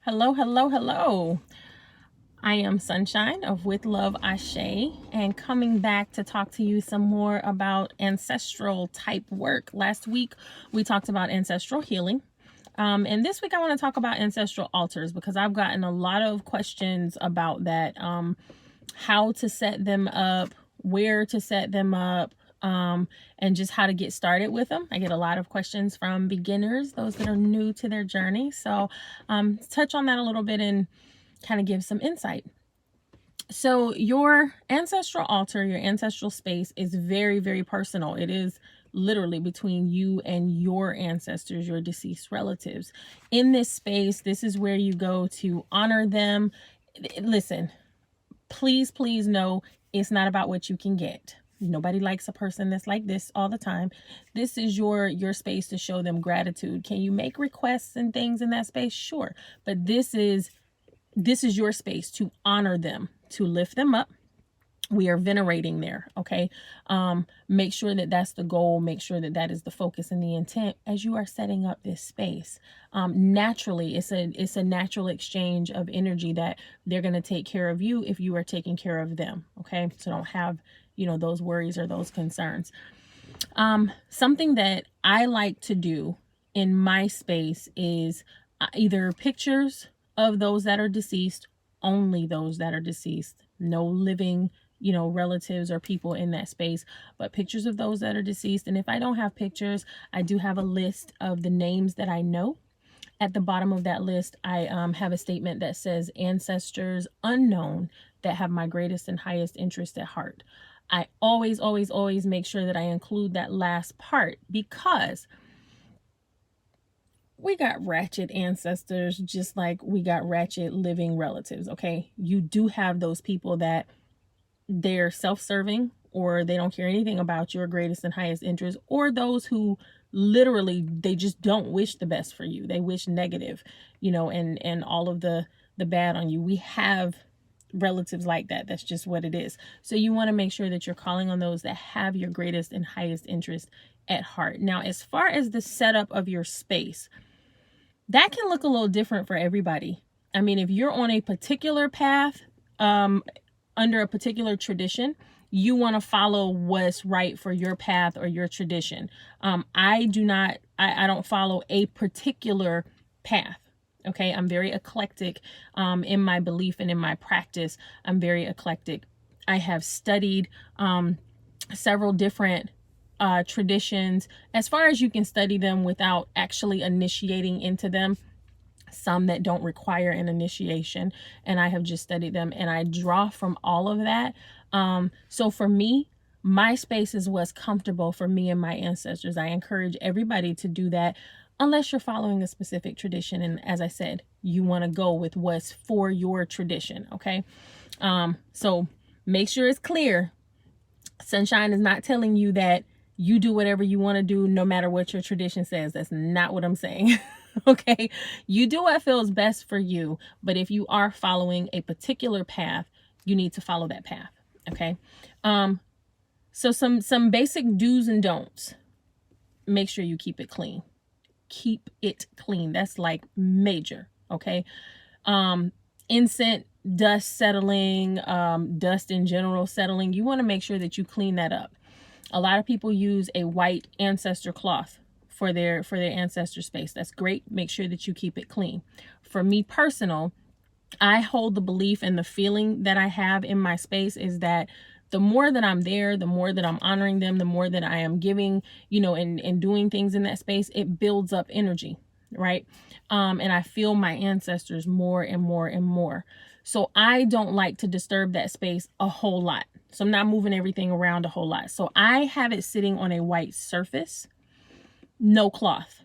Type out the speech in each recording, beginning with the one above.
Hello, hello, hello. I am Sunshine of With Love Ashe, and coming back to talk to you some more about ancestral type work. Last week we talked about ancestral healing. And this week I want to talk about ancestral altars because I've gotten a lot of questions about that. How to set them up, where to set them up, and just how to get started with them. I get a lot of questions from beginners, those that are new to their journey. So touch on that a little bit and kind of give some insight. So your ancestral altar, your ancestral space is very, very personal. It is literally between you and your ancestors, your deceased relatives. In this space, this is where you go to honor them. Listen, please know it's not about what you can get. Nobody likes a person that's like this all the time. This is your space to show them gratitude. Can you make requests and things in that space? Sure. But this is your space to honor them, to lift them up. We are venerating there. Okay. Make sure that that's the goal. Make sure that that is the focus and the intent as you are setting up this space. Naturally, it's a natural exchange of energy that they're going to take care of you if you are taking care of them. Okay. So don't have, those worries or those concerns. Something that I like to do in my space is either pictures of those that are deceased, only those that are deceased, no living relatives or people in that space, but pictures of those that are deceased. And if I don't have pictures, I do have a list of the names that I know. At the bottom of that list, I have a statement that says ancestors unknown that have my greatest and highest interest at heart. I always make sure that I include that last part because we got ratchet ancestors just like we got ratchet living relatives. Okay, you do have those people that they're self-serving or they don't care anything about your greatest and highest interest, or those who literally they just don't wish the best for you. They wish negative, and all of the bad on you. We have relatives like that. That's just what it is. So you want to make sure that you're calling on those that have your greatest and highest interest at heart. Now, as far as the setup of your space, that can look a little different for everybody. I mean, if you're on a particular path, under a particular tradition, you want to follow what's right for your path or your tradition. I don't follow a particular path. Okay. I'm very eclectic, in my belief and in my practice. I'm very eclectic. I have studied, several different traditions as far as you can study them without actually initiating into them. Some that don't require an initiation, and I have just studied them and I draw from all of that. So for me, my space is what's comfortable for me and my ancestors. I encourage everybody to do that unless you're following a specific tradition. And as I said, you want to go with what's for your tradition. Okay. So make sure it's clear. Sunshine is not telling you that you do whatever you want to do no matter what your tradition says. That's not what I'm saying. Okay, you do what feels best for you, but if you are following a particular path, you need to follow that path. Okay. So some basic do's and don'ts. Make sure you keep it clean. Keep it clean. That's like major. Okay. Incense dust settling, dust in general settling. You want to make sure that you clean that up. A lot of people use a white ancestor cloth for their ancestor space. That's great. Make sure that you keep it clean. For me personal, I hold the belief and the feeling that I have in my space is that the more that I'm there, the more that I'm honoring them, the more that I am giving, and doing things in that space, it builds up energy, right? And I feel my ancestors more and more and more. So I don't like to disturb that space a whole lot. So I'm not moving everything around a whole lot. So I have it sitting on a white surface, no cloth.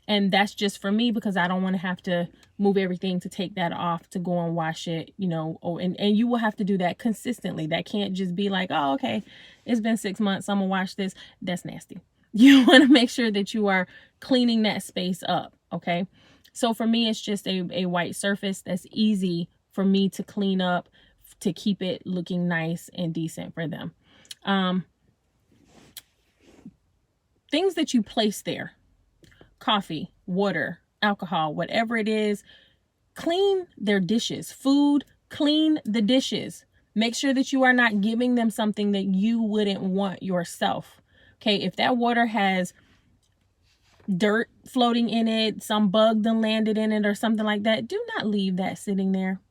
And that's just for me because I don't want to have to move everything to take that off to go and wash it, and you will have to do that consistently. That can't just be like, oh, okay, it's been 6 months, I'm gonna wash this. That's nasty. You want to make sure that you are cleaning that space up. Okay. So for me, it's just a white surface that's easy for me to clean up, to keep it looking nice and decent for them. Things that you place there: coffee, water, alcohol, whatever it is, Clean their dishes. Food, clean the dishes. Make sure that you are not giving them something that you wouldn't want yourself. Okay, if that water has dirt floating in it, some bug done landed in it or something like that, do not leave that sitting there.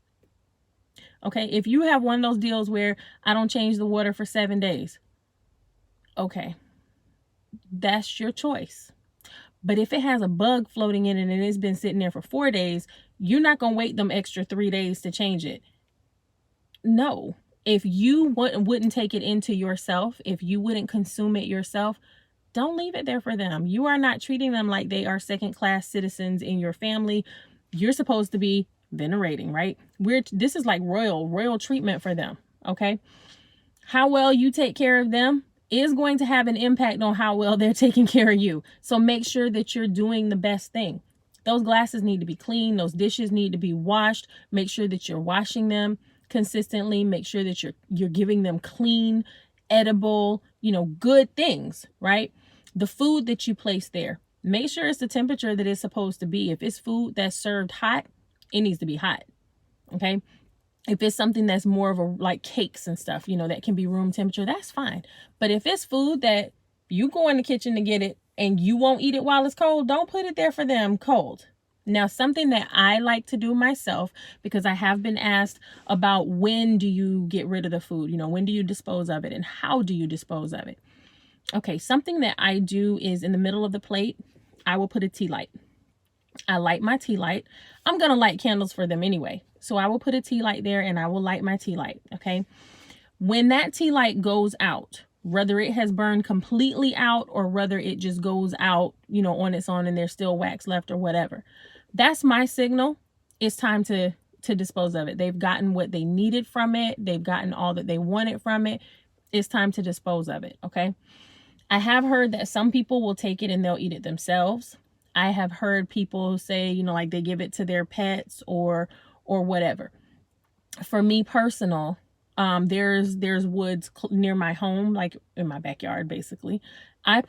Okay, if you have one of those deals where I don't change the water for 7 days, okay, that's your choice. But if it has a bug floating in it and it's been sitting there for 4 days, you're not going to wait them extra 3 days to change it. No. If you wouldn't take it into yourself, if you wouldn't consume it yourself, don't leave it there for them. You are not treating them like they are second-class citizens in your family. You're supposed to be venerating, right? This is like royal treatment for them, okay? How well you take care of them is going to have an impact on how well they're taking care of you. So make sure that you're doing the best thing. Those glasses need to be clean. Those dishes need to be washed. Make sure that you're washing them consistently. Make sure that you're giving them clean, edible, good things, right? The food that you place there, make sure it's the temperature that it's supposed to be. If it's food that's served hot, it needs to be hot. Okay. If it's something that's more of like cakes and stuff, that can be room temperature, that's fine. But if it's food that you go in the kitchen to get it and you won't eat it while it's cold, don't put it there for them cold. Now, something that I like to do myself, because I have been asked about when do you get rid of the food? When do you dispose of it and how do you dispose of it? Okay, something that I do is in the middle of the plate, I will put a tea light. I light my tea light. I'm going to light candles for them anyway. So I will put a tea light there and I will light my tea light, okay? When that tea light goes out, whether it has burned completely out or whether it just goes out, on its own and there's still wax left or whatever, that's my signal. It's time to dispose of it. They've gotten what they needed from it. They've gotten all that they wanted from it. It's time to dispose of it, okay? I have heard that some people will take it and they'll eat it themselves. I have heard people say, like they give it to their pets or whatever. For me personal, there's woods near my home, like in my backyard, basically. I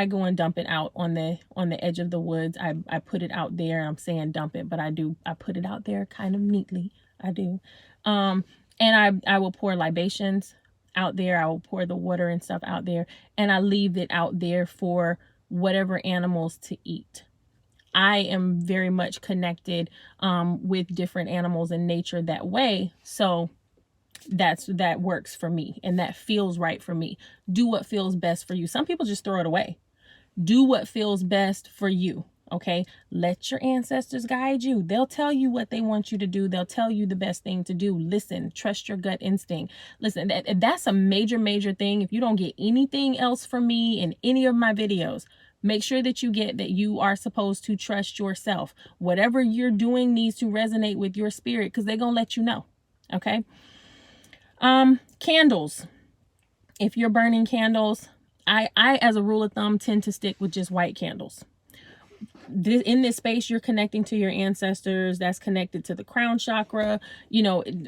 go and dump it out on the edge of the woods. I put it out there. I'm saying dump it, but I put it out there kind of neatly. I do. And I will pour libations out there. I will pour the water and stuff out there, and I leave it out there for whatever animals to eat. I am very much connected with different animals in nature that way. So that works for me and that feels right for me. Do what feels best for you. Some people just throw it away. Do what feels best for you. Okay. Let your ancestors guide you. They'll tell you what they want you to do. They'll tell you the best thing to do. Listen, trust your gut instinct. Listen, that's a major thing. If you don't get anything else from me in any of my videos, make sure that you get that you are supposed to trust yourself. Whatever you're doing needs to resonate with your spirit because they're going to let you know. Okay. Candles. If you're burning candles, I, as a rule of thumb, tend to stick with just white candles. In this space, you're connecting to your ancestors. That's connected to the crown chakra.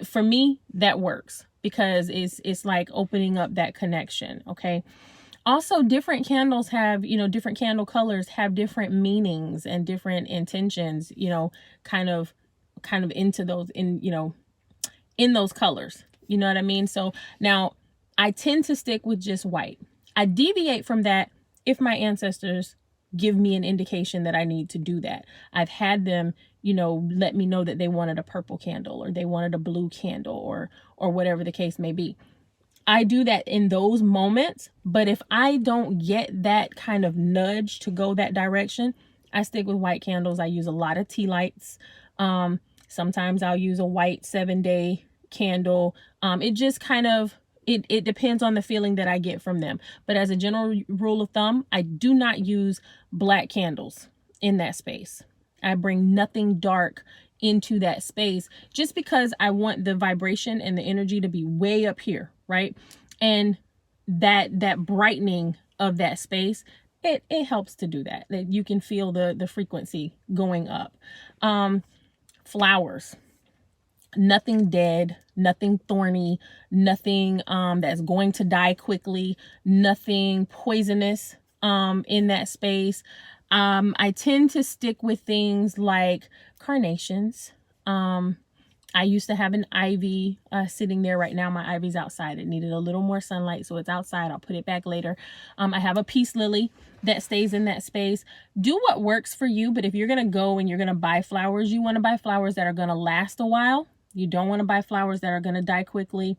For me, that works because it's like opening up that connection. Okay. Also, different candles have, different candle colors have different meanings and different intentions, kind of into those, in those colors. You know what I mean? So now I tend to stick with just white. I deviate from that if my ancestors give me an indication that I need to do that. I've had them, let me know that they wanted a purple candle or they wanted a blue candle or whatever the case may be. I do that in those moments, but if I don't get that kind of nudge to go that direction, I stick with white candles. I use a lot of tea lights. Sometimes I'll use a white 7-day candle. It just kind of, it depends on the feeling that I get from them. But as a general rule of thumb, I do not use black candles in that space. I bring nothing dark into that space just because I want the vibration and the energy to be way up here, right? And that brightening of that space, it helps to do that. That you can feel the frequency going up. Flowers. Nothing dead, nothing thorny, nothing that's going to die quickly, nothing poisonous in that space. I tend to stick with things like carnations, I used to have an ivy sitting there. Right now my ivy's outside. It needed a little more sunlight, so it's outside. I'll put it back later. I have a peace lily that stays in that space. Do what works for you, but if you're going to go and you're going to buy flowers, you want to buy flowers that are going to last a while. You don't want to buy flowers that are going to die quickly,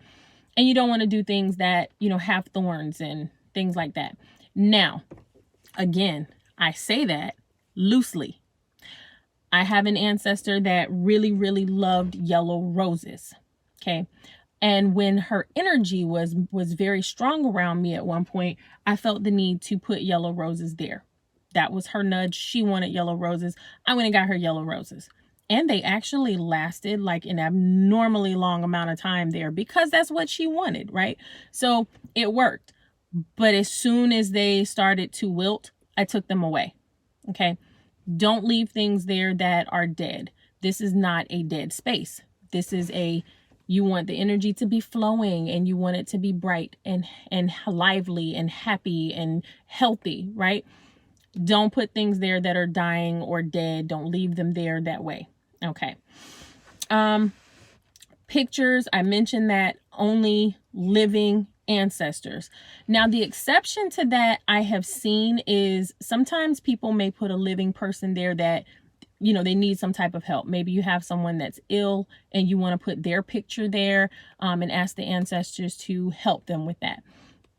and you don't want to do things that, you know, have thorns and things like that. Now, again, I say that loosely. I have an ancestor that really, really loved yellow roses. Okay. And when her energy was very strong around me at one point, I felt the need to put yellow roses there. That was her nudge. She wanted yellow roses. I went and got her yellow roses. And they actually lasted like an abnormally long amount of time there because that's what she wanted, right? So it worked. But as soon as they started to wilt, I took them away. Okay. Don't leave things there that are dead. This is not a dead space. This is you want the energy to be flowing and you want it to be bright and lively and happy and healthy, right? Don't put things there that are dying or dead. Don't leave them there that way. Okay. Pictures, I mentioned that only living ancestors. Now, the exception to that I have seen is sometimes people may put a living person there that, you know, they need some type of help. Maybe you have someone that's ill and you want to put their picture there and ask the ancestors to help them with that.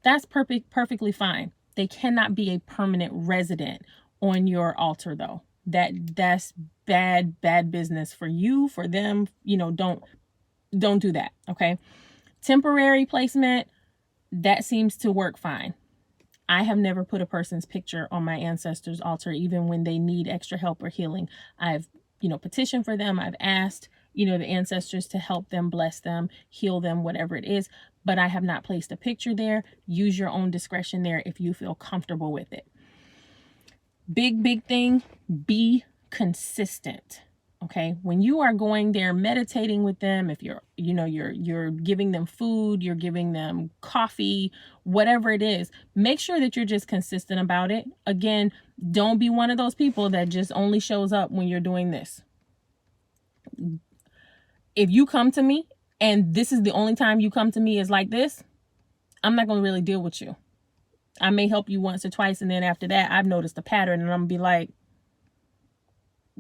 That's perfectly fine. They cannot be a permanent resident on your altar though. That's bad business for you, for them. You know, don't do that. Okay. Temporary placement, that seems to work fine. I have never put a person's picture on my ancestors' altar, even when they need extra help or healing. I've, you know, petitioned for them. I've asked, you know, the ancestors to help them, bless them, heal them, whatever it is. But I have not placed a picture there. Use your own discretion there if you feel comfortable with it. Big thing, be consistent. Okay. When you are going there meditating with them, if you're giving them food, you're giving them coffee, whatever it is, make sure that you're just consistent about it. Again, don't be one of those people that just only shows up when you're doing this. If you come to me and this is the only time you come to me is like this, I'm not going to really deal with you. I may help you once or twice. And then after that, I've noticed a pattern and I'm going to be like,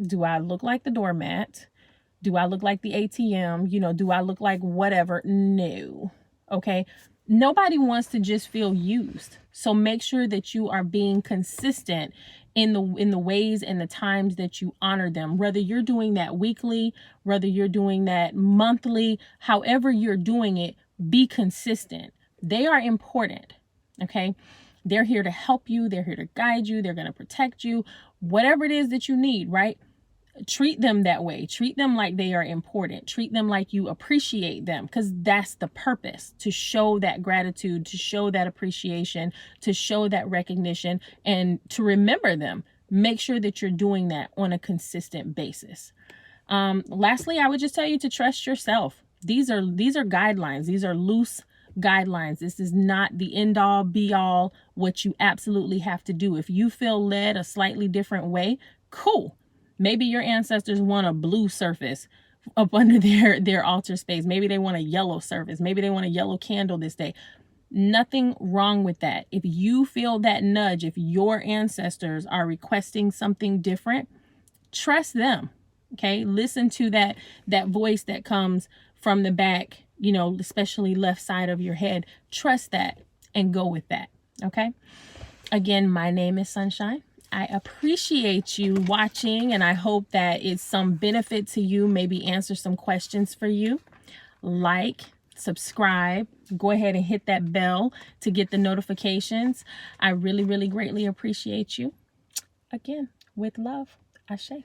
do I look like the doormat? Do I look like the ATM? You know, do I look like whatever? No. Okay. Nobody wants to just feel used. So make sure that you are being consistent in the ways and the times that you honor them. Whether you're doing that weekly, whether you're doing that monthly, however you're doing it, be consistent. They are important. Okay. They're here to help you. They're here to guide you. They're going to protect you. Whatever it is that you need, right? Treat them that way. Treat them like they are important. Treat them like you appreciate them, because that's the purpose, to show that gratitude, to show that appreciation, to show that recognition, and to remember them. Make sure that you're doing that on a consistent basis. Lastly, I would just tell you to trust yourself. These are guidelines. These are loose guidelines. This is not the end all be all, what you absolutely have to do. If you feel led a slightly different way, cool. Maybe your ancestors want a blue surface up under their altar space. Maybe they want a yellow surface. Maybe they want a yellow candle this day. Nothing wrong with that. If you feel that nudge, if your ancestors are requesting something different, trust them. Okay. Listen to that voice that comes from the back, you know, especially left side of your head. Trust that and go with that. Okay. Again, my name is Sunshine. I appreciate you watching, and I hope that it's some benefit to you, maybe answer some questions for you. Like, subscribe, go ahead and hit that bell to get the notifications. I really, really greatly appreciate you. Again, with love, Ashe.